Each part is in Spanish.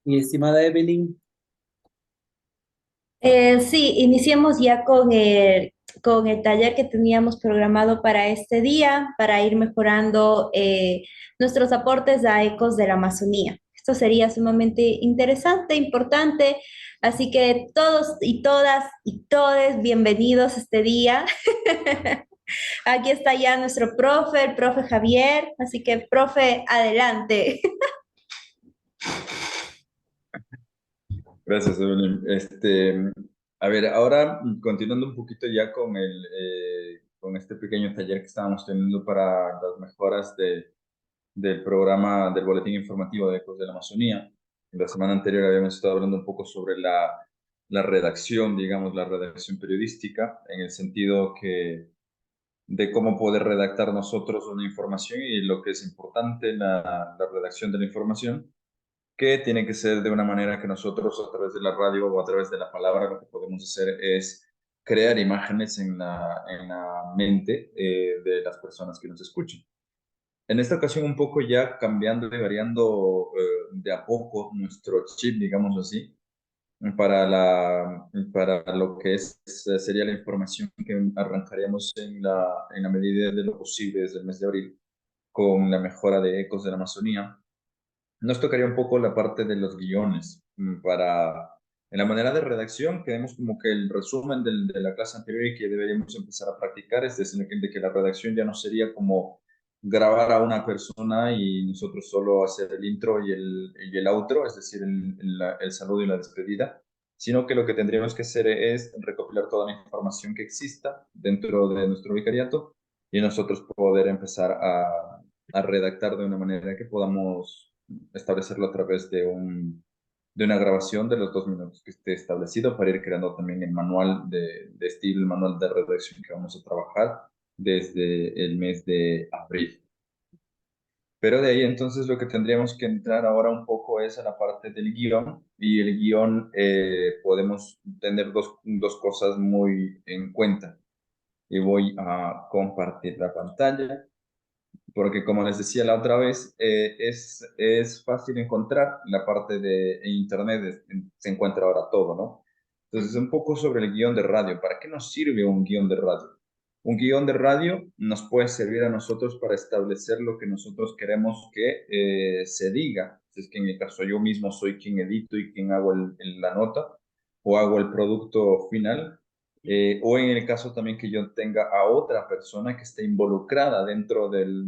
Mi estimada Evelyn, Sí, iniciemos ya con el taller que teníamos programado para este día, para ir mejorando nuestros aportes a Ecos de la Amazonía. Esto sería sumamente interesante, importante, así que todos y todas y todes, bienvenidos este día. Aquí está ya nuestro profe, el profe Javier, así que profe, adelante. Gracias, Evelyn. A ver, ahora continuando un poquito ya con con este pequeño taller que estábamos teniendo para las mejoras del programa del Boletín Informativo de Ecos de la Amazonía. La semana anterior habíamos estado hablando un poco sobre la redacción, digamos, la redacción periodística, en el sentido de cómo poder redactar nosotros una información y lo que es importante, la redacción de la información que tiene que ser de una manera que nosotros a través de la radio o a través de la palabra lo que podemos hacer es crear imágenes en en la mente de las personas que nos escuchan. En esta ocasión un poco ya cambiando y variando de a poco nuestro chip, digamos así, para lo que sería la información que arrancaríamos en en la medida de lo posible desde el mes de abril con la mejora de Ecos de la Amazonía. Nos tocaría un poco la parte de los guiones para, en la manera de redacción, que vemos como que el resumen de la clase anterior y que deberíamos empezar a practicar, es decir, de que la redacción ya no sería como grabar a una persona y nosotros solo hacer el intro y el outro, es decir, el saludo y la despedida, sino que lo que tendríamos que hacer es recopilar toda la información que exista dentro de nuestro vicariato y nosotros poder empezar a redactar de una manera que podamos establecerlo a través de una grabación de los 2 minutos que esté establecido para ir creando también el manual de estilo, el manual de redacción que vamos a trabajar desde el mes de abril. Pero de ahí entonces lo que tendríamos que entrar ahora un poco es a la parte del guión y el guión podemos tener dos cosas muy en cuenta. Y voy a compartir la pantalla porque como les decía la otra vez, es fácil encontrar la parte de en internet, se encuentra ahora todo, ¿no? Entonces, un poco sobre el guión de radio. ¿Para qué nos sirve un guión de radio? Un guión de radio nos puede servir a nosotros para establecer lo que nosotros queremos que se diga. Si es que en el caso yo mismo soy quien edito y quien hago la nota o hago el producto final, o en el caso también que yo tenga a otra persona que esté involucrada dentro del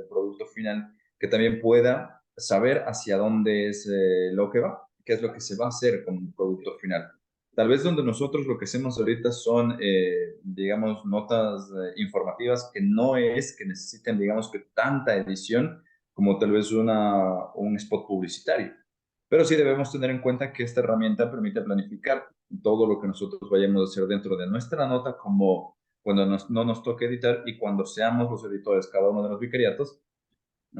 producto final, que también pueda saber hacia dónde es lo que va, qué es lo que se va a hacer con un producto final. Tal vez donde nosotros lo que hacemos ahorita son, digamos, notas informativas que no es que necesiten, digamos, que tanta edición como tal vez un spot publicitario. Pero sí debemos tener en cuenta que esta herramienta permite planificar todo lo que nosotros vayamos a hacer dentro de nuestra nota, como cuando no nos toque editar y cuando seamos los editores, cada uno de los vicariatos,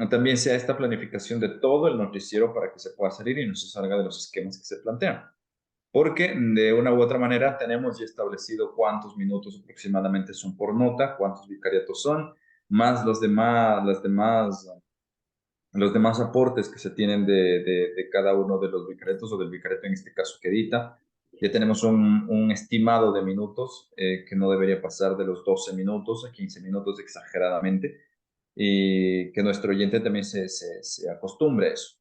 también sea esta planificación de todo el noticiero para que se pueda salir y no se salga de los esquemas que se plantean. Porque de una u otra manera tenemos ya establecido cuántos minutos aproximadamente son por nota, cuántos vicariatos son, más los demás aportes que se tienen de cada uno de los vicariatos o del vicariato en este caso que edita. Ya tenemos un estimado de minutos que no debería pasar de los 12 minutos a 15 minutos exageradamente y que nuestro oyente también se acostumbre a eso.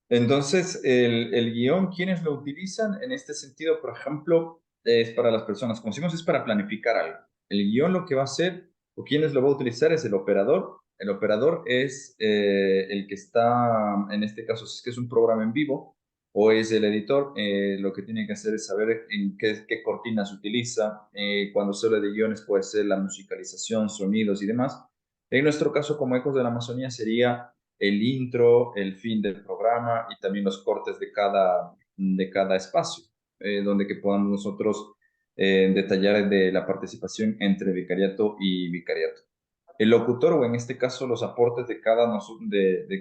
Entonces, el guión, ¿quiénes lo utilizan? En este sentido, por ejemplo, es para las personas, como decimos, es para planificar algo. El guión lo que va a hacer, o quienes lo va a utilizar, es el operador. El operador es el que está, en este caso, si es que es un programa en vivo, o es el editor, lo que tiene que hacer es saber en qué cortinas utiliza. Cuando se habla de guiones, puede ser la musicalización, sonidos y demás. En nuestro caso, como Ecos de la Amazonía, sería el intro, el fin del programa y también los cortes de cada espacio, donde que podamos nosotros detallar de la participación entre vicariato y vicariato. El locutor, o en este caso los aportes de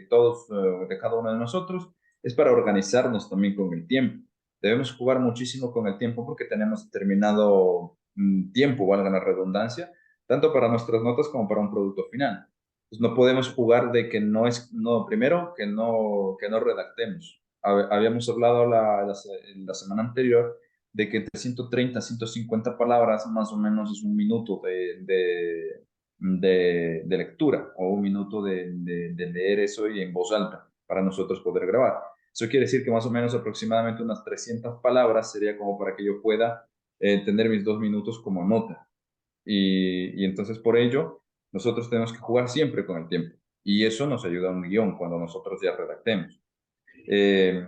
todos, de cada uno de nosotros, es para organizarnos también con el tiempo. Debemos jugar muchísimo con el tiempo porque tenemos determinado tiempo, valga la redundancia, tanto para nuestras notas como para un producto final. Pues no podemos jugar de que no es, no, primero, que no redactemos. habíamos hablado la semana anterior de que entre 130 a 150 palabras más o menos es un minuto de lectura o un minuto de leer eso y en voz alta para nosotros poder grabar. Eso quiere decir que más o menos aproximadamente unas 300 palabras sería como para que yo pueda tener mis 2 minutos como nota. Y entonces por ello nosotros tenemos que jugar siempre con el tiempo. Y eso nos ayuda a un guión cuando nosotros ya redactemos. Eh,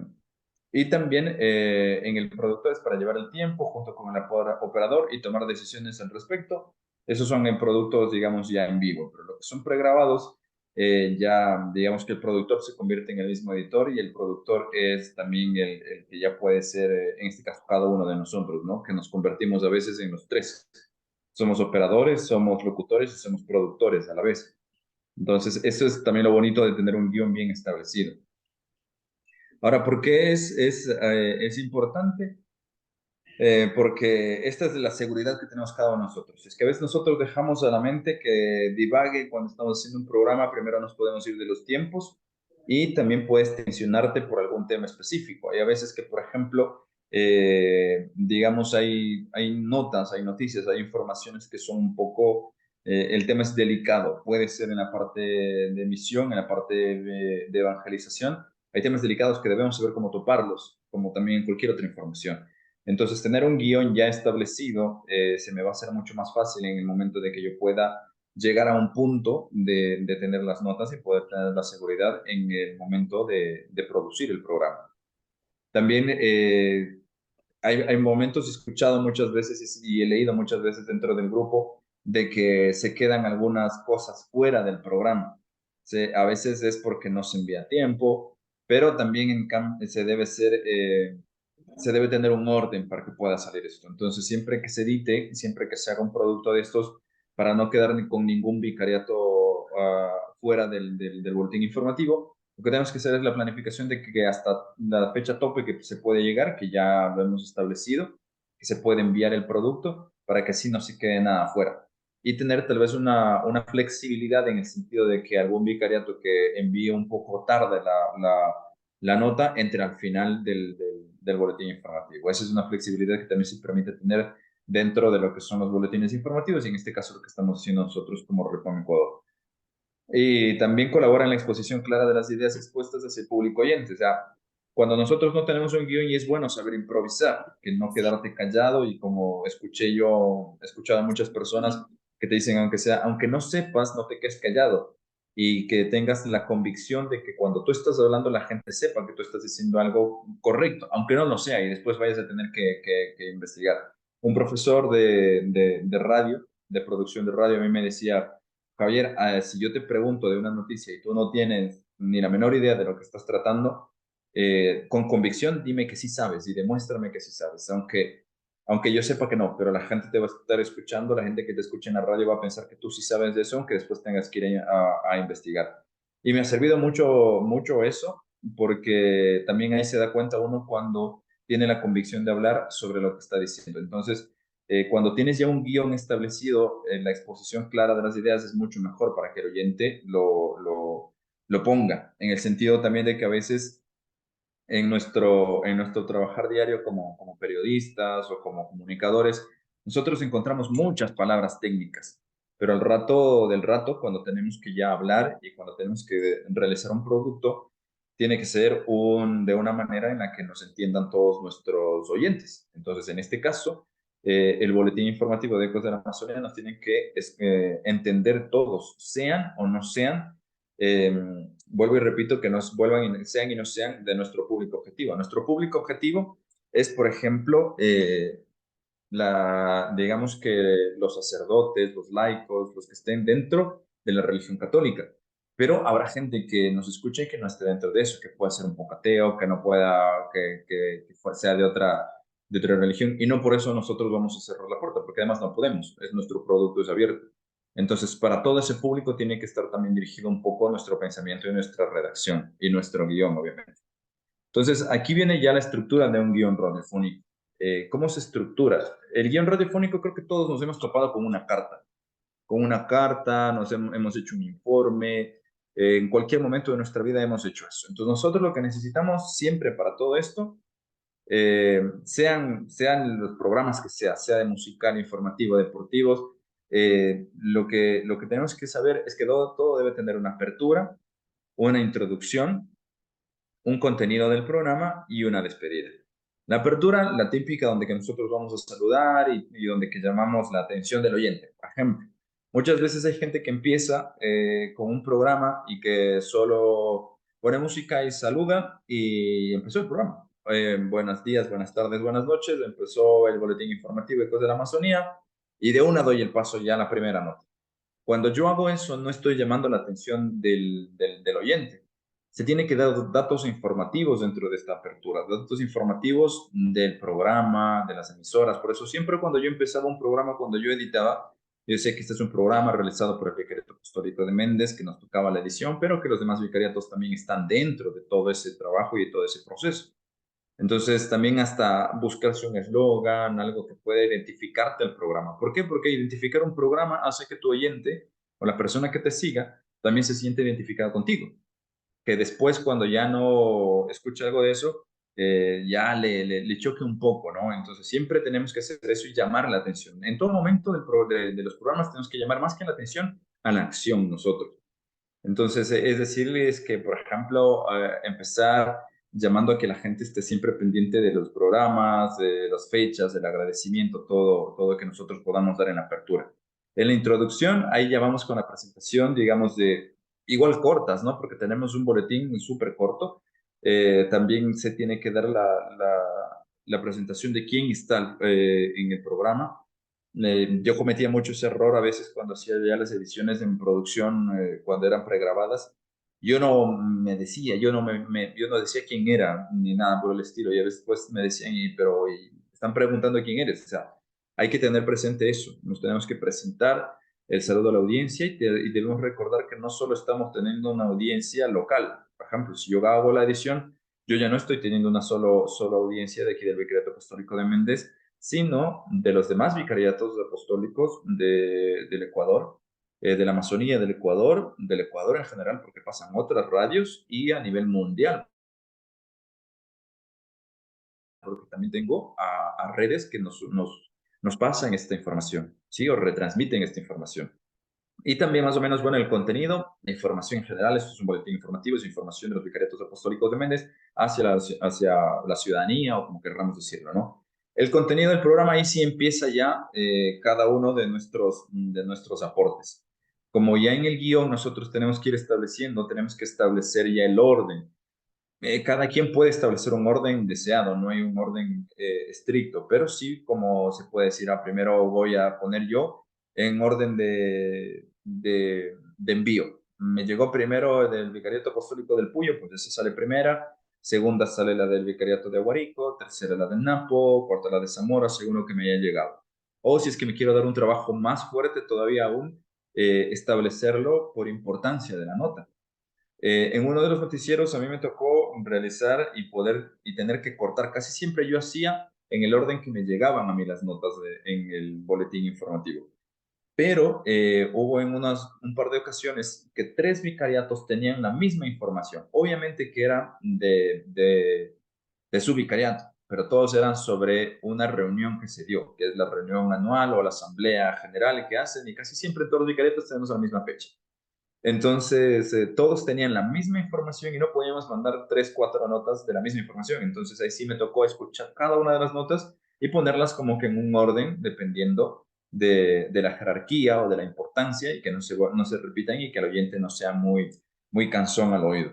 y también en el productor es para llevar el tiempo junto con el operador y tomar decisiones al respecto. Esos son en productos, digamos, ya en vivo, pero lo que son pregrabados, ya digamos que el productor se convierte en el mismo editor y el productor es también el que ya puede ser, en este caso, cada uno de nosotros, ¿no? Que nos convertimos a veces en los tres. Somos operadores, somos locutores y somos productores a la vez. Entonces, eso es también lo bonito de tener un guión bien establecido. Ahora, ¿por qué es importante? Porque esta es la seguridad que tenemos cada uno de nosotros. Es que a veces nosotros dejamos a la mente que divague cuando estamos haciendo un programa, primero nos podemos ir de los tiempos y también puedes tensionarte por algún tema específico. Hay a veces que, por ejemplo, digamos, hay notas, hay noticias, hay informaciones que son un poco, el tema es delicado. Puede ser en la parte de emisión, en la parte de evangelización. Hay temas delicados que debemos saber cómo toparlos, como también en cualquier otra información. Entonces, tener un guión ya establecido se me va a hacer mucho más fácil en el momento de que yo pueda llegar a un punto de tener las notas y poder tener la seguridad en el momento de producir el programa. También hay momentos, he escuchado muchas veces y he leído muchas veces dentro del grupo de que se quedan algunas cosas fuera del programa. A veces es porque no se envía a tiempo, pero también se debe tener un orden para que pueda salir esto. Entonces, siempre que se edite, siempre que se haga un producto de estos, para no quedar con ningún vicariato fuera del boletín informativo, lo que tenemos que hacer es la planificación de que hasta la fecha tope que se puede llegar, que ya lo hemos establecido, que se puede enviar el producto para que así no se quede nada afuera. Y tener tal vez una flexibilidad en el sentido de que algún vicariato que envíe un poco tarde la nota entre al final del boletín informativo. Esa es una flexibilidad que también se permite tener dentro de lo que son los boletines informativos y en este caso lo que estamos haciendo nosotros como Repom Ecuador. Y también colabora en la exposición clara de las ideas expuestas hacia el público oyente. O sea, cuando nosotros no tenemos un guión y es bueno saber improvisar, que no quedarte callado y como he escuchado a muchas personas que te dicen, aunque no sepas, no te quedes callado y que tengas la convicción de que cuando tú estás hablando la gente sepa que tú estás diciendo algo correcto, aunque no lo sea y después vayas a tener que investigar. Un profesor de radio, de producción de radio, a mí me decía, Javier, si yo te pregunto de una noticia y tú no tienes ni la menor idea de lo que estás tratando, con convicción dime que sí sabes y demuéstrame que sí sabes, aunque yo sepa que no, pero la gente te va a estar escuchando, la gente que te escucha en la radio va a pensar que tú sí sabes de eso, aunque después tengas que ir a investigar. Y me ha servido mucho, mucho eso, porque también ahí se da cuenta uno cuando tiene la convicción de hablar sobre lo que está diciendo. Entonces, cuando tienes ya un guión establecido, la exposición clara de las ideas es mucho mejor para que el oyente lo ponga, en el sentido también de que a veces en nuestro trabajar diario como periodistas o como comunicadores, nosotros encontramos muchas palabras técnicas, pero al rato del rato, cuando tenemos que ya hablar y cuando tenemos que realizar un producto, tiene que ser de una manera en la que nos entiendan todos nuestros oyentes. Entonces, en este caso, el boletín informativo de Ecos de la Amazonía nos tienen que entender todos, sean o no sean eh, vuelvo y repito que nos sean y no sean de nuestro público objetivo. Nuestro público objetivo es, por ejemplo, digamos que los sacerdotes, los laicos, los que estén dentro de la religión católica. Pero habrá gente que nos escuche y que no esté dentro de eso, que pueda ser un poco ateo, que no pueda, que sea de otra religión, y no por eso nosotros vamos a cerrar la puerta, porque además no podemos, es nuestro producto, es abierto. Entonces, para todo ese público tiene que estar también dirigido un poco nuestro pensamiento y nuestra redacción y nuestro guión, obviamente. Entonces, aquí viene ya la estructura de un guión radiofónico. ¿Cómo se estructura? El guión radiofónico creo que todos nos hemos topado con una carta. Con una carta, hemos hecho un informe, En cualquier momento de nuestra vida hemos hecho eso. Entonces nosotros lo que necesitamos siempre para todo esto, sean los programas que sea de musical, informativo, deportivos, lo que tenemos que saber es que todo debe tener una apertura, una introducción, un contenido del programa y una despedida. La apertura, la típica donde que nosotros vamos a saludar y donde que llamamos la atención del oyente. Por ejemplo, muchas veces hay gente que empieza con un programa y que solo pone música y saluda y empezó el programa. Buenos días, buenas tardes, buenas noches. Empezó el boletín informativo de Ecos de la Amazonía y de una doy el paso ya a la primera nota. Cuando yo hago eso, no estoy llamando la atención del oyente. Se tiene que dar datos informativos dentro de esta apertura, datos informativos del programa, de las emisoras. Por eso siempre cuando yo empezaba un programa, cuando yo editaba, yo sé que este es un programa realizado por el Vicariato Apostólico de Méndez, que nos tocaba la edición, pero que los demás vicariatos también están dentro de todo ese trabajo y de todo ese proceso. Entonces, también hasta buscarse un eslogan, algo que pueda identificarte al programa. ¿Por qué? Porque identificar un programa hace que tu oyente o la persona que te siga también se siente identificado contigo. Que después, cuando ya no escucha algo de eso, ya le choque un poco, ¿no? Entonces, siempre tenemos que hacer eso y llamar la atención. En todo momento de los programas tenemos que llamar más que la atención a la acción nosotros. Entonces, es decirles que, por ejemplo, empezar llamando a que la gente esté siempre pendiente de los programas, de las fechas, del agradecimiento, todo que nosotros podamos dar en la apertura. En la introducción, ahí ya vamos con la presentación, digamos, de igual cortas, ¿no? Porque tenemos un boletín súper corto. También se tiene que dar la presentación de quién está en el programa. Yo cometía mucho ese error a veces cuando hacía ya las ediciones en producción, cuando eran pregrabadas. Yo no me decía, yo no decía quién era, ni nada por el estilo. Y a veces pues me decían, pero están preguntando quién eres. O sea, hay que tener presente eso. Nos tenemos que presentar el saludo a la audiencia y debemos recordar que no solo estamos teniendo una audiencia local. Por ejemplo, si yo hago la edición, yo ya no estoy teniendo una solo audiencia de aquí del Vicariato Apostólico de Méndez, sino de los demás vicariatos apostólicos del Ecuador, de la Amazonía del Ecuador en general, porque pasan otras radios y a nivel mundial, porque también tengo a redes que nos pasan esta información, ¿sí? O retransmiten esta información. Y también más o menos, bueno, el contenido, la información en general, esto es un boletín informativo, es información de los vicariatos apostólicos de Méndez hacia la ciudadanía o como querramos decirlo, ¿no? El contenido del programa ahí sí empieza ya cada uno de nuestros aportes. Como ya en el guión nosotros tenemos que ir estableciendo, tenemos que establecer ya el orden. Cada quien puede establecer un orden deseado, no hay un orden estricto, pero sí, como se puede decir, primero voy a poner yo en orden de envío. Me llegó primero del Vicariato Apostólico del Puyo, pues esa sale primera, segunda sale la del Vicariato de Aguarico, tercera la del Napo, cuarta la de Zamora, según lo que me haya llegado. O si es que me quiero dar un trabajo más fuerte todavía aún, establecerlo por importancia de la nota. En uno de los noticieros a mí me tocó realizar y tener que cortar. Casi siempre yo hacía en el orden que me llegaban a mí las notas en el boletín informativo. Pero hubo en un par de ocasiones que tres vicariatos tenían la misma información. Obviamente que era de su vicariato, pero todos eran sobre una reunión que se dio, que es la reunión anual o la asamblea general que hacen, y casi siempre todos los vicariatos tenemos la misma fecha. Entonces, todos tenían la misma información y no podíamos mandar tres, cuatro notas de la misma información. Entonces, ahí sí me tocó escuchar cada una de las notas y ponerlas como que en un orden, dependiendo de la jerarquía o de la importancia y que no se repitan y que el oyente no sea muy cansón al oído.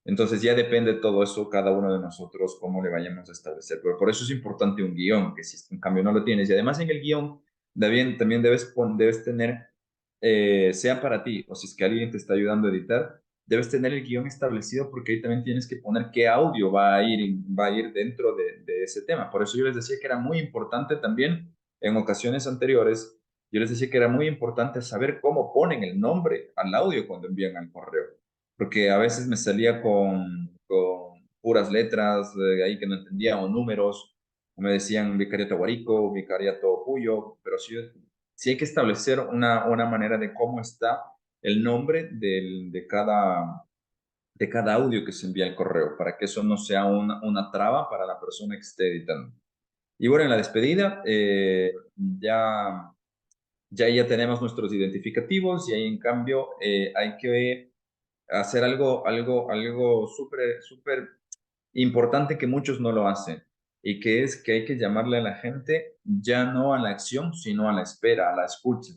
Entonces, ya depende todo eso, cada uno de nosotros, cómo le vayamos a establecer. Pero por eso es importante un guión, que si en cambio no lo tienes. Y además en el guión también debes tener sea para ti o si es que alguien te está ayudando a editar, debes tener el guión establecido porque ahí también tienes que poner qué audio va a ir dentro de ese tema. Por eso yo les decía que era muy importante también en ocasiones anteriores, yo les decía que era muy importante saber cómo ponen el nombre al audio cuando envían al correo, porque a veces me salía con puras letras ahí que no entendía o números, o me decían vicariato Guarico, vicariato Puyo, pero sí hay que establecer una manera de cómo está el nombre de cada audio que se envía al correo, para que eso no sea una traba para la persona que esté editando. Y bueno, en la despedida, ya tenemos nuestros identificativos y ahí en cambio hay que hacer algo súper importante que muchos no lo hacen y que es que hay que llamarle a la gente ya no a la acción, sino a la espera, a la escucha,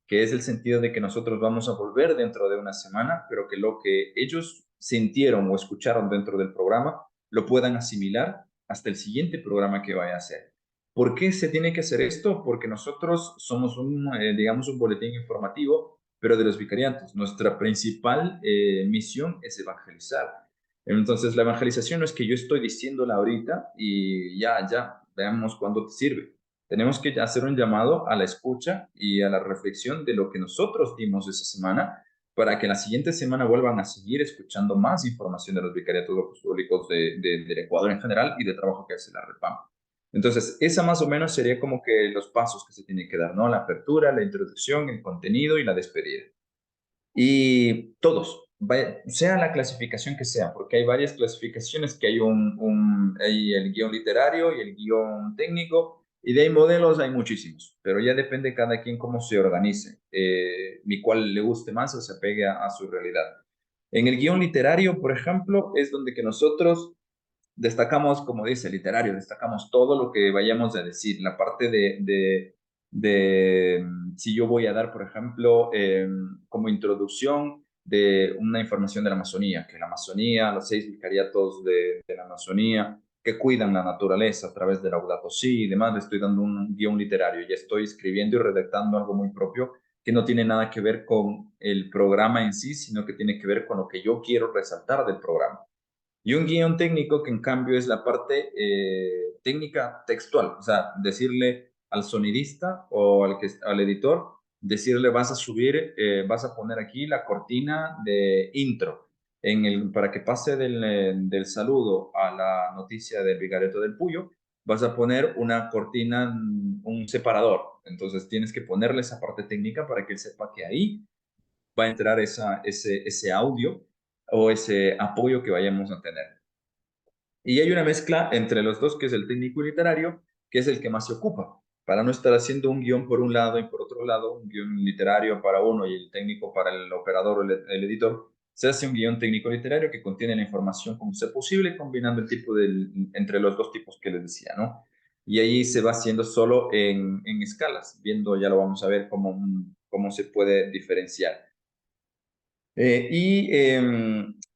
que es el sentido de que nosotros vamos a volver dentro de una semana, pero que lo que ellos sintieron o escucharon dentro del programa lo puedan asimilar hasta el siguiente programa que vaya a hacer. ¿Por qué se tiene que hacer esto? Porque nosotros somos digamos, un boletín informativo, pero de los vicariatos. Nuestra principal misión es evangelizar. Entonces, la evangelización no es que yo estoy diciéndola ahorita y ya, veamos cuándo te sirve. Tenemos que hacer un llamado a la escucha y a la reflexión de lo que nosotros dimos esa semana para que la siguiente semana vuelvan a seguir escuchando más información de los vicariatos apostólicos del Ecuador en general y de trabajo que hace la REPAM. Entonces, esa más o menos sería como que los pasos que se tienen que dar, ¿no? La apertura, la introducción, el contenido y la despedida. Y todos, sea la clasificación que sea, porque hay varias clasificaciones, que hay el guión literario y el guión técnico, y de ahí modelos hay muchísimos, pero ya depende cada quien cómo se organice, y cuál le guste más o se apegue a su realidad. En el guión literario, por ejemplo, es donde que nosotros destacamos, como dice, literario, destacamos todo lo que vayamos a decir, la parte si yo voy a dar, por ejemplo, como introducción de una información de la Amazonía, que la Amazonía, los 6 vicariatos de la Amazonía, que cuidan la naturaleza a través de Laudato Si y demás, le estoy dando un guión literario, ya estoy escribiendo y redactando algo muy propio que no tiene nada que ver con el programa en sí, sino que tiene que ver con lo que yo quiero resaltar del programa. Y un guión técnico que en cambio es la parte técnica textual, o sea, decirle al sonidista o al editor, decirle vas a subir, vas a poner aquí la cortina de intro para que pase del saludo a la noticia del Vigareto del Puyo, vas a poner una cortina, un separador. Entonces tienes que ponerle esa parte técnica para que él sepa que ahí va a entrar ese audio o ese apoyo que vayamos a tener. Y hay una mezcla entre los dos, que es el técnico y literario, que es el que más se ocupa, para no estar haciendo un guión por un lado y por otro lado, un guión literario para uno y el técnico para el operador o el editor. Se hace un guión técnico-literario que contiene la información como sea posible, combinando entre los dos tipos que les decía, ¿no? Y ahí se va haciendo solo en escalas, viendo, ya lo vamos a ver cómo se puede diferenciar.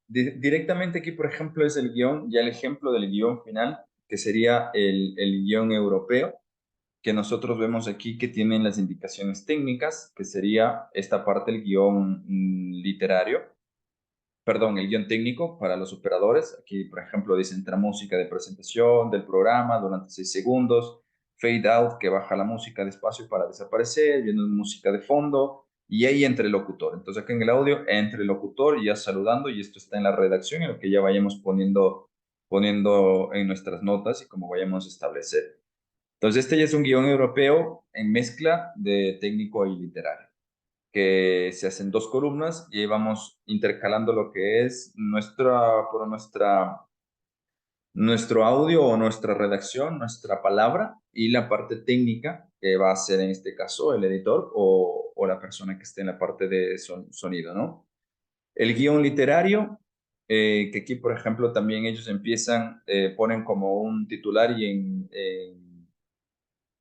Directamente aquí, por ejemplo, es el guión, ya el ejemplo del guión final, que sería el guión europeo, que nosotros vemos aquí que tienen las indicaciones técnicas, que sería esta parte del guión literario, perdón, el guión técnico para los operadores. Aquí, por ejemplo, dice entra música de presentación del programa durante 6 segundos, fade out, que baja la música despacio para desaparecer, viene música de fondo, y ahí entre el locutor. Entonces, aquí en el audio, entre el locutor y ya saludando, y esto está en la redacción, en lo que ya vayamos poniendo en nuestras notas y como vayamos a establecer. Entonces, este ya es un guión europeo en mezcla de técnico y literario, que se hacen 2 columnas y ahí vamos intercalando lo que es nuestro audio o nuestra redacción, nuestra palabra y la parte técnica, que va a ser en este caso el editor o la persona que esté en la parte de sonido, ¿no? El guión literario, que aquí, por ejemplo, también ellos ponen como un titular y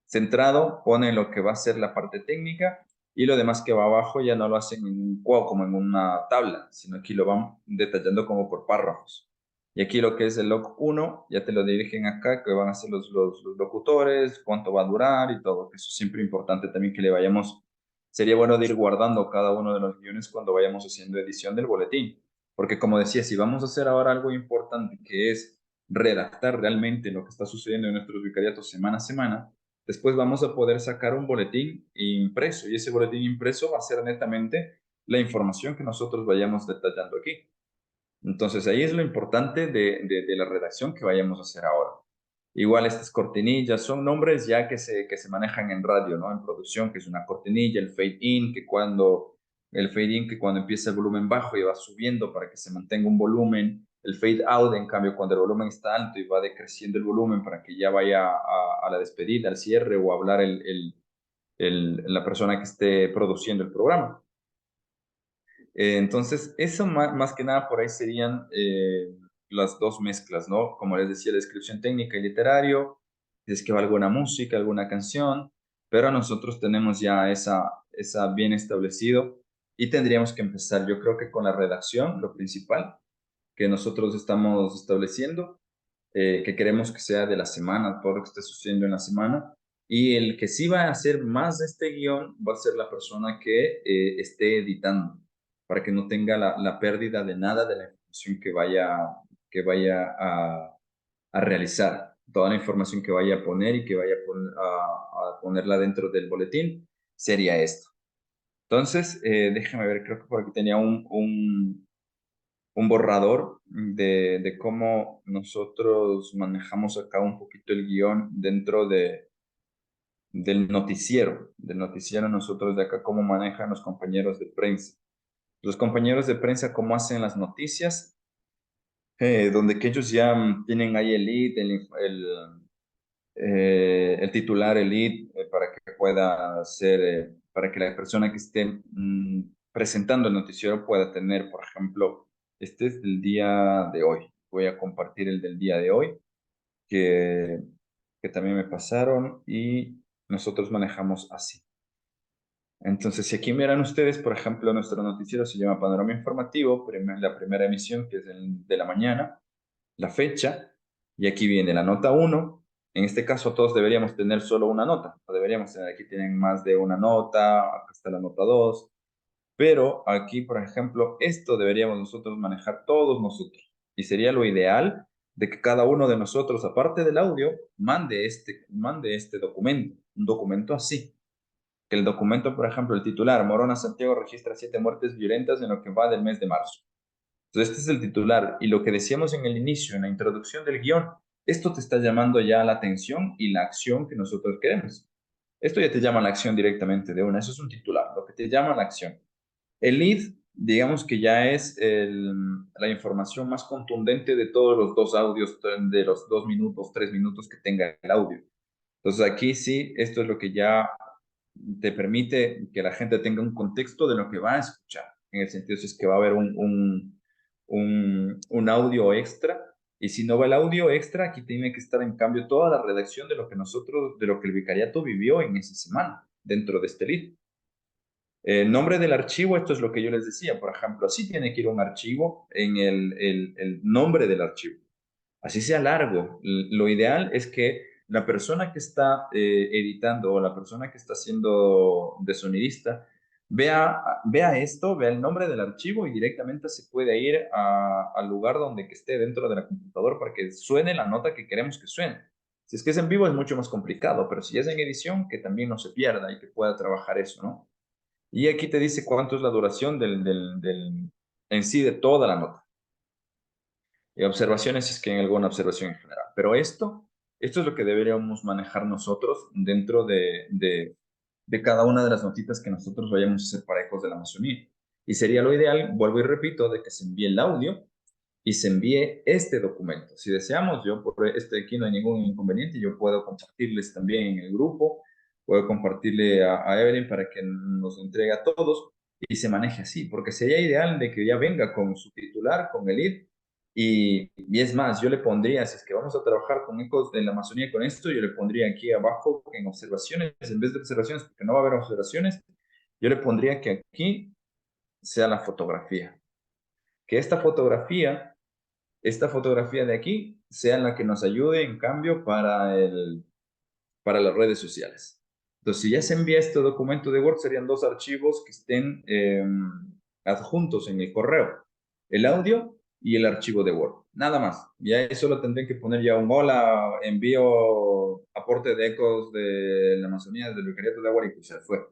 centrado, pone lo que va a ser la parte técnica y lo demás que va abajo ya no lo hacen en un cuadro como en una tabla, sino aquí lo van detallando como por párrafos. Y aquí lo que es el log 1, ya te lo dirigen acá, que van a ser los locutores, cuánto va a durar y todo, que eso es siempre importante también que le vayamos, sería bueno de ir guardando cada uno de los guiones cuando vayamos haciendo edición del boletín. Porque como decía, si vamos a hacer ahora algo importante que es redactar realmente lo que está sucediendo en nuestros vicariatos semana a semana, después vamos a poder sacar un boletín impreso y ese boletín impreso va a ser netamente la información que nosotros vayamos detallando aquí. Entonces ahí es lo importante de la redacción que vayamos a hacer ahora. Igual estas cortinillas son nombres ya que se manejan en radio, ¿no? En producción, que es una cortinilla, el fade in, que cuando el fade in que cuando empieza el volumen bajo y va subiendo para que se mantenga un volumen, el fade out, en cambio, cuando el volumen está alto y va decreciendo el volumen para que ya vaya a la despedida, al cierre o a hablar la persona que esté produciendo el programa. Entonces, eso más, que nada por ahí serían las dos mezclas, ¿no? Como les decía, la descripción técnica y literario, si es que va alguna música, alguna canción, pero nosotros tenemos ya esa bien establecido y tendríamos que empezar, yo creo que con la redacción, lo principal que nosotros estamos estableciendo, que queremos que sea de la semana, todo lo que esté sucediendo en la semana. Y el que sí va a hacer más de este guión va a ser la persona que esté editando, para que no tenga la pérdida de nada de la información que vaya a realizar. Toda la información que vaya a poner y que vaya a ponerla dentro del boletín sería esto. Entonces, déjame ver, creo que por aquí tenía un borrador de cómo nosotros manejamos acá un poquito el guión dentro del noticiero nosotros de acá, cómo manejan los compañeros de prensa. Los compañeros de prensa, cómo hacen las noticias, donde que ellos ya tienen ahí el lead, el titular, el lead, para que pueda ser, para que la persona que esté presentando el noticiero pueda tener, por ejemplo, este es del día de hoy. Voy a compartir el del día de hoy, que, que también me pasaron y nosotros manejamos así. Entonces, si aquí miran ustedes, por ejemplo, nuestro noticiero se llama Panorama Informativo, la primera emisión, que es de la mañana, la fecha, y aquí viene la nota uno. En este caso, todos deberíamos tener solo una nota, o deberíamos tener, aquí tienen más de una nota, acá está la nota 2, pero aquí, por ejemplo, esto deberíamos nosotros manejar todos nosotros, y sería lo ideal de que cada uno de nosotros, aparte del audio, mande este documento, un documento así. Que el documento, por ejemplo, el titular, Morona Santiago registra 7 muertes violentas en lo que va del mes de marzo. Entonces, este es el titular. Y lo que decíamos en el inicio, en la introducción del guión, esto te está llamando ya la atención y la acción que nosotros queremos. Esto ya te llama la acción directamente de una. Eso es un titular, lo que te llama la acción. El lead, digamos que ya es la información más contundente de todos los dos audios, de los 2 minutos, 3 minutos que tenga el audio. Entonces, aquí sí, esto es lo que ya te permite que la gente tenga un contexto de lo que va a escuchar, en el sentido si es que va a haber un audio extra, y si no va el audio extra, aquí tiene que estar en cambio toda la redacción de lo que el vicariato vivió en esa semana, dentro de este lead. El nombre del archivo, esto es lo que yo les decía, por ejemplo, así tiene que ir un archivo en el nombre del archivo, así sea largo. Lo ideal es que la persona que está editando o la persona que está siendo de sonidista vea esto, vea el nombre del archivo y directamente se puede ir al lugar donde que esté dentro de la computadora para que suene la nota que queremos que suene. Si es que es en vivo es mucho más complicado, pero si es en edición, que también no se pierda y que pueda trabajar eso, ¿no? Y aquí te dice cuánto es la duración en sí de toda la nota. Y observaciones, es que hay alguna observación en general. Pero esto es lo que deberíamos manejar nosotros dentro de cada una de las notitas que nosotros vayamos a hacer para Ecos de la Amazonía. Y sería lo ideal, vuelvo y repito, de que se envíe el audio y se envíe este documento. Si deseamos, yo por este aquí no hay ningún inconveniente, yo puedo compartirles también en el grupo, puedo compartirle a Evelyn para que nos entregue a todos y se maneje así, porque sería ideal de que ya venga con su titular, con el ID, y es más, yo le pondría, si es que vamos a trabajar con Ecos de la Amazonía con esto, yo le pondría aquí abajo en observaciones, en vez de observaciones, porque no va a haber observaciones, yo le pondría que aquí sea la fotografía. Que esta fotografía de aquí sea la que nos ayude en cambio para las redes sociales. Entonces, si ya se envía este documento de Word, serían dos archivos que estén adjuntos en el correo, el audio y el archivo de Word, nada más. Ya eso lo tendré que poner ya un hola, envío aporte de ecos de la Amazonía, del Vicariato de Agua y pues se fue.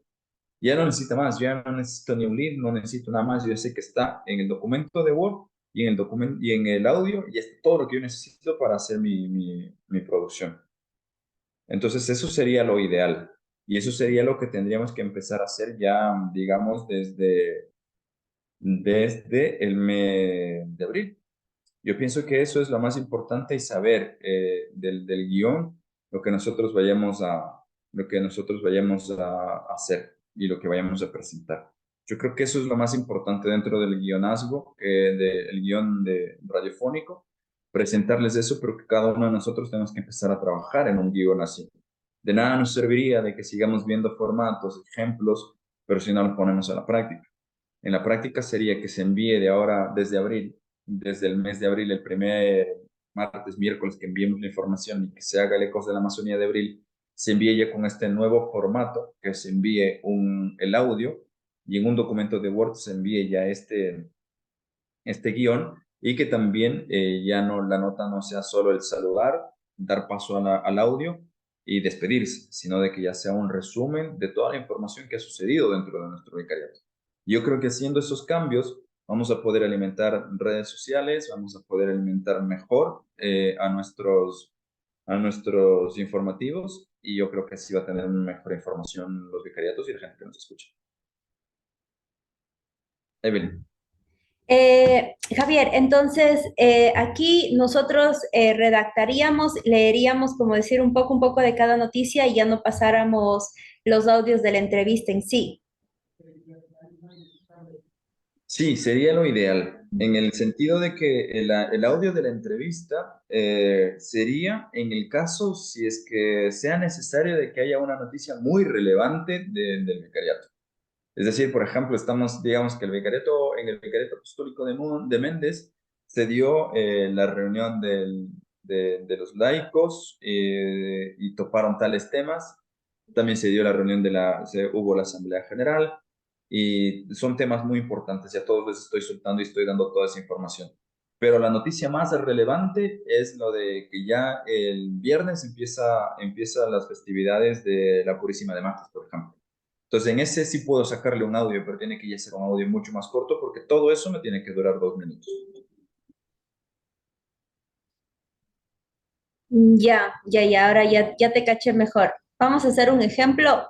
Ya no necesito más, ya no necesito ni un lead, no necesito nada más, yo sé que está en el documento de Word y en el documento y en el audio y es todo lo que yo necesito para hacer mi producción. Entonces eso sería lo ideal y eso sería lo que tendríamos que empezar a hacer ya, digamos, desde el mes de abril. Yo pienso que eso es lo más importante y saber del guión lo que nosotros vayamos lo que nosotros vayamos a hacer y lo que vayamos a presentar. Yo creo que eso es lo más importante dentro del guionazgo, del guión de radiofónico, presentarles eso, pero que cada uno de nosotros tenemos que empezar a trabajar en un guión así. De nada nos serviría de que sigamos viendo formatos, ejemplos, pero si no los ponemos a la práctica. En la práctica sería que se envíe de ahora, desde abril, desde el mes de abril, el primer martes, miércoles que enviemos la información y que se haga el Ecos de la Amazonía de abril, se envíe ya con este nuevo formato, que se envíe el audio y en un documento de Word se envíe ya este guión y que también ya no la nota no sea solo el saludar, dar paso al audio y despedirse, sino de que ya sea un resumen de toda la información que ha sucedido dentro de nuestro vicariato. Yo creo que haciendo esos cambios vamos a poder alimentar redes sociales, vamos a poder alimentar mejor a nuestros informativos y yo creo que así va a tener mejor información los vicariatos y la gente que nos escucha. Evelyn. Javier, entonces aquí nosotros redactaríamos, leeríamos, como decir, un poco de cada noticia y ya no pasáramos los audios de la entrevista en sí. Sí, sería lo ideal, en el sentido de que el audio de la entrevista sería en el caso si es que sea necesario de que haya una noticia muy relevante del vicariato. Es decir, por ejemplo, digamos que en el vicariato apostólico de Méndez se dio la reunión de los laicos y toparon tales temas. También se dio la reunión hubo la Asamblea General y son temas muy importantes. Ya todos les estoy soltando y estoy dando toda esa información. Pero la noticia más relevante es lo de que ya el viernes empieza las festividades de la Purísima de Martes, por ejemplo. Entonces, en ese sí puedo sacarle un audio, pero tiene que ya ser un audio mucho más corto porque todo eso me tiene que durar 2 minutos. Ya, ahora ya te caché mejor. Vamos a hacer un ejemplo.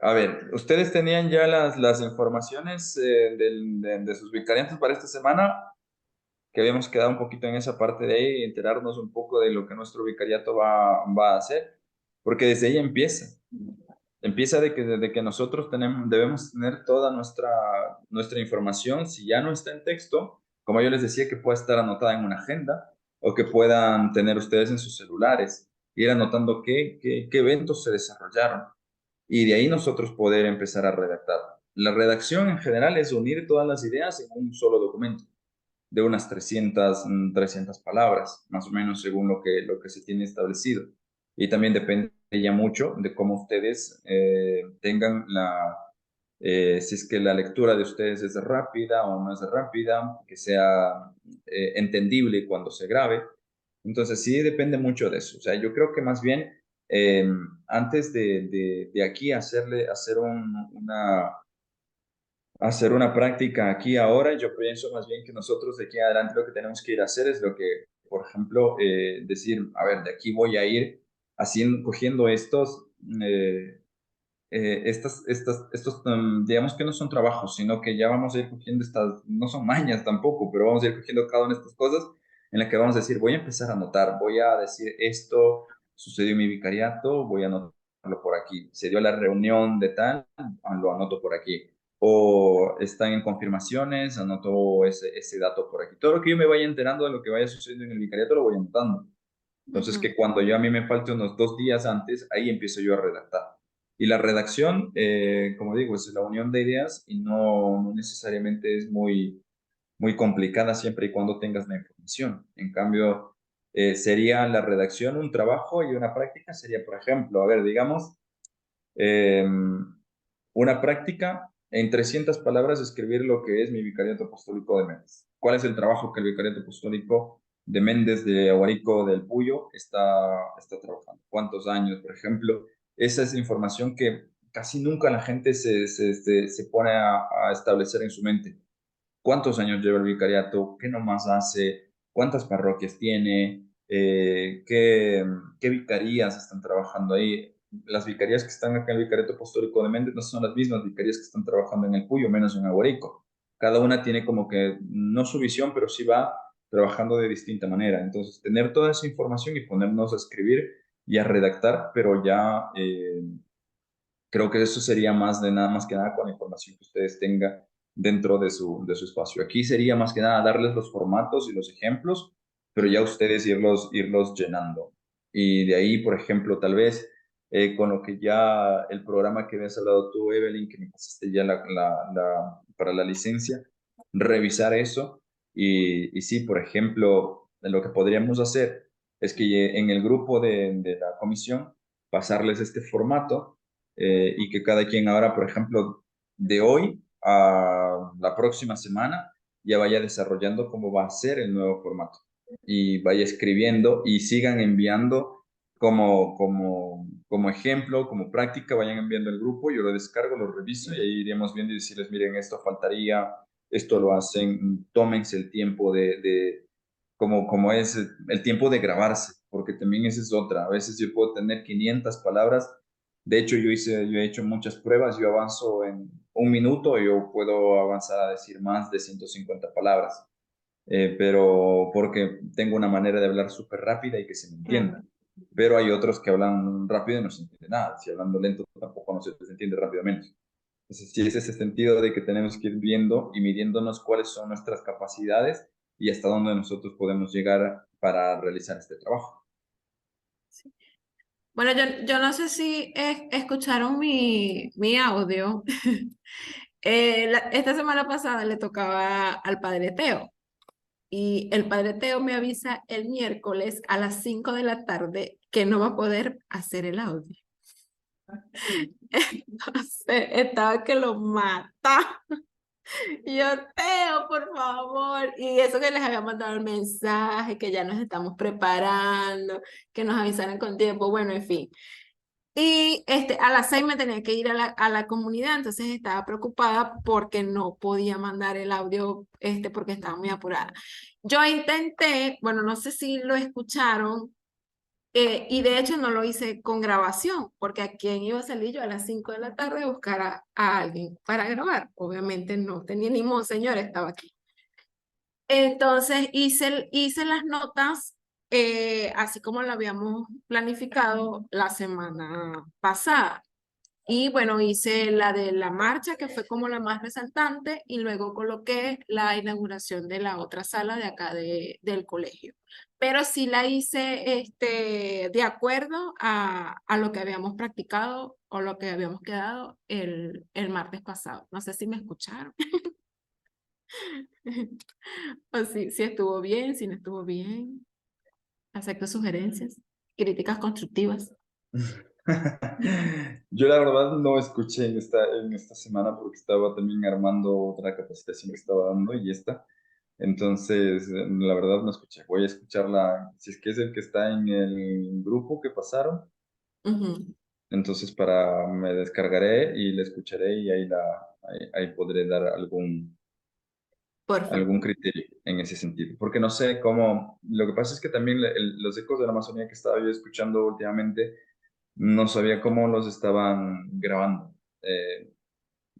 A ver, ¿ustedes tenían ya las informaciones de sus vicariantes para esta semana? Que habíamos quedado un poquito en esa parte de ahí y enterarnos un poco de lo que nuestro vicariato va a hacer, porque desde ahí empieza de que nosotros debemos tener toda nuestra información, si ya no está en texto, como yo les decía, que pueda estar anotada en una agenda o que puedan tener ustedes en sus celulares, ir anotando qué eventos se desarrollaron y de ahí nosotros poder empezar a redactar. La redacción en general es unir todas las ideas en un solo documento de unas 300 palabras, más o menos según lo que se tiene establecido. Y también depende ya mucho de cómo ustedes tengan si es que la lectura de ustedes es rápida o no es rápida, que sea entendible cuando se grabe. Entonces sí depende mucho de eso. O sea, yo creo que más bien eh, antes de aquí hacer una práctica aquí ahora. Yo pienso más bien que nosotros de aquí en adelante lo que tenemos que ir a hacer es lo que, por ejemplo, decir, a ver, de aquí voy a ir haciendo, cogiendo eh, digamos que no son trabajos, sino que ya vamos a ir cogiendo no son mañas tampoco, pero vamos a ir cogiendo cada una de estas cosas en las que vamos a decir, voy a empezar a anotar, voy a decir esto sucedió en mi vicariato, voy a anotarlo por aquí, se dio la reunión de tal, lo anoto por aquí, o están en confirmaciones, anoto ese dato por aquí. Todo lo que yo me vaya enterando de lo que vaya sucediendo en el vicariato lo voy anotando. Entonces, Ujú. que cuando yo a mí me falte unos 2 días antes, ahí empiezo yo a redactar. Y la redacción, como digo, es la unión de ideas y no necesariamente es muy complicada siempre y cuando tengas la información. En cambio, sería la redacción un trabajo y una práctica sería, por ejemplo, a ver, digamos, eh, una práctica en 300 palabras escribir lo que es mi vicariato apostólico de Méndez. ¿Cuál es el trabajo que el vicariato apostólico de Méndez de Aguarico del Puyo está trabajando? ¿Cuántos años, por ejemplo? Esa es información que casi nunca la gente se pone a establecer en su mente. ¿Cuántos años lleva el vicariato? ¿Qué nomás hace? ¿Cuántas parroquias tiene? ¿Qué vicarías están trabajando ahí? las vicarías que están acá en el Vicariato Apostólico de Méndez no son las mismas vicarías que están trabajando en el Puyo, menos en Aguarico. Cada una tiene como que, no su visión, pero sí va trabajando de distinta manera. Entonces, tener toda esa información y ponernos a escribir y a redactar, pero ya creo que eso sería más de nada, más que nada con la información que ustedes tengan dentro de su espacio. Aquí sería más que nada darles los formatos y los ejemplos, pero ya ustedes irlos llenando. Y de ahí, por ejemplo, tal vez con lo que ya el programa que habías hablado tú, Evelyn, que me pasaste ya para la licencia, revisar eso. Y sí, por ejemplo, lo que podríamos hacer es que en el grupo de la comisión pasarles este formato y que cada quien ahora, por ejemplo, de hoy a la próxima semana ya vaya desarrollando cómo va a ser el nuevo formato y vaya escribiendo y sigan enviando como ejemplo, como práctica, vayan enviando el grupo, yo lo descargo, lo reviso y ahí iremos viendo y decirles, miren, esto faltaría, esto lo hacen, tómense el tiempo como es el tiempo de grabarse, porque también esa es otra. A veces yo puedo tener 500 palabras. De hecho, yo he hecho muchas pruebas. Yo avanzo en un minuto, yo puedo avanzar a decir más de 150 palabras, pero porque tengo una manera de hablar súper rápida y que se me Claro. entienda. Pero hay otros que hablan rápido y no se entiende nada. Si hablando lento tampoco no se entiende rápidamente. Entonces, sí es ese sentido de que tenemos que ir viendo y midiéndonos cuáles son nuestras capacidades y hasta dónde nosotros podemos llegar para realizar este trabajo. Bueno, yo no sé si escucharon mi audio. Esta semana pasada le tocaba al padre Teo y el padre Teo me avisa el miércoles a las 5 de la tarde que no va a poder hacer el audio. Entonces, estaba que lo mata. Y yo, Teo, por favor. Y eso que les había mandado el mensaje, que ya nos estamos preparando, que nos avisaran con tiempo, bueno, en fin. Y a las 6 me tenía que ir a la comunidad, entonces estaba preocupada porque no podía mandar el audio porque estaba muy apurada. Yo intenté, bueno, no sé si lo escucharon, y de hecho no lo hice con grabación, porque a quién iba a salir yo a las 5 de la tarde a buscar a alguien para grabar. Obviamente no tenía ni monseñor, estaba aquí. Entonces hice las notas así como lo habíamos planificado la semana pasada. Y bueno, hice la de la marcha, que fue como la más resaltante, y luego coloqué la inauguración de la otra sala de acá del colegio. Pero sí la hice de acuerdo a lo que habíamos practicado o lo que habíamos quedado el martes pasado. No sé si me escucharon. O si estuvo bien, si no estuvo bien. Acepto sugerencias, críticas constructivas. Yo la verdad no escuché en esta semana porque estaba también armando otra capacitación que estaba dando y esta. Entonces, la verdad no escuché. Voy a escucharla, si es que es el que está en el grupo que pasaron. Ujú. Entonces, me descargaré y la escucharé y ahí podré dar Porfa. algún criterio en ese sentido. Porque no sé cómo, lo que pasa es que también los ecos de la Amazonía que estaba yo escuchando últimamente, no sabía cómo los estaban grabando.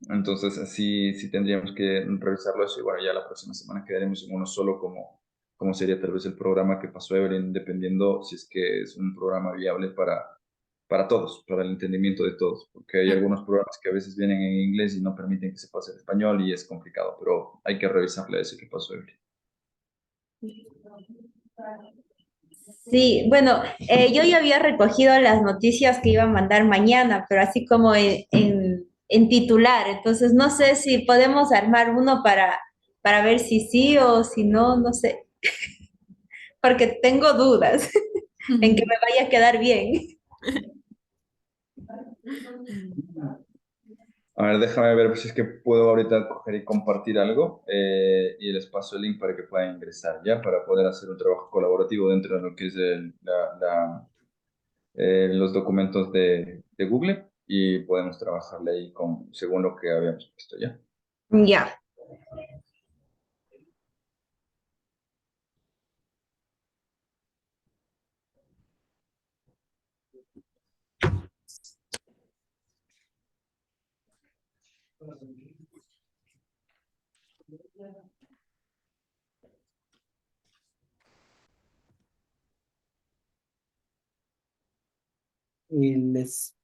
Entonces, sí tendríamos que revisarlo eso y bueno, ya la próxima semana quedaremos en uno solo como sería tal vez el programa que pasó Evelyn, dependiendo si es que es un programa viable para todos, para el entendimiento de todos, porque hay algunos programas que a veces vienen en inglés y no permiten que se pase en español y es complicado, pero hay que revisarle eso que pasó Evelyn. Sí, bueno, yo ya había recogido las noticias que iba a mandar mañana, pero así como en titular, entonces no sé si podemos armar uno para ver si sí o si no, no sé, porque tengo dudas en que me vaya a quedar bien. A ver, déjame ver si es que puedo ahorita coger y compartir algo y les paso el link para que puedan ingresar ya, para poder hacer un trabajo colaborativo dentro de lo que es los documentos de Google y podemos trabajarle ahí según lo que habíamos puesto ya. Ya. Y les...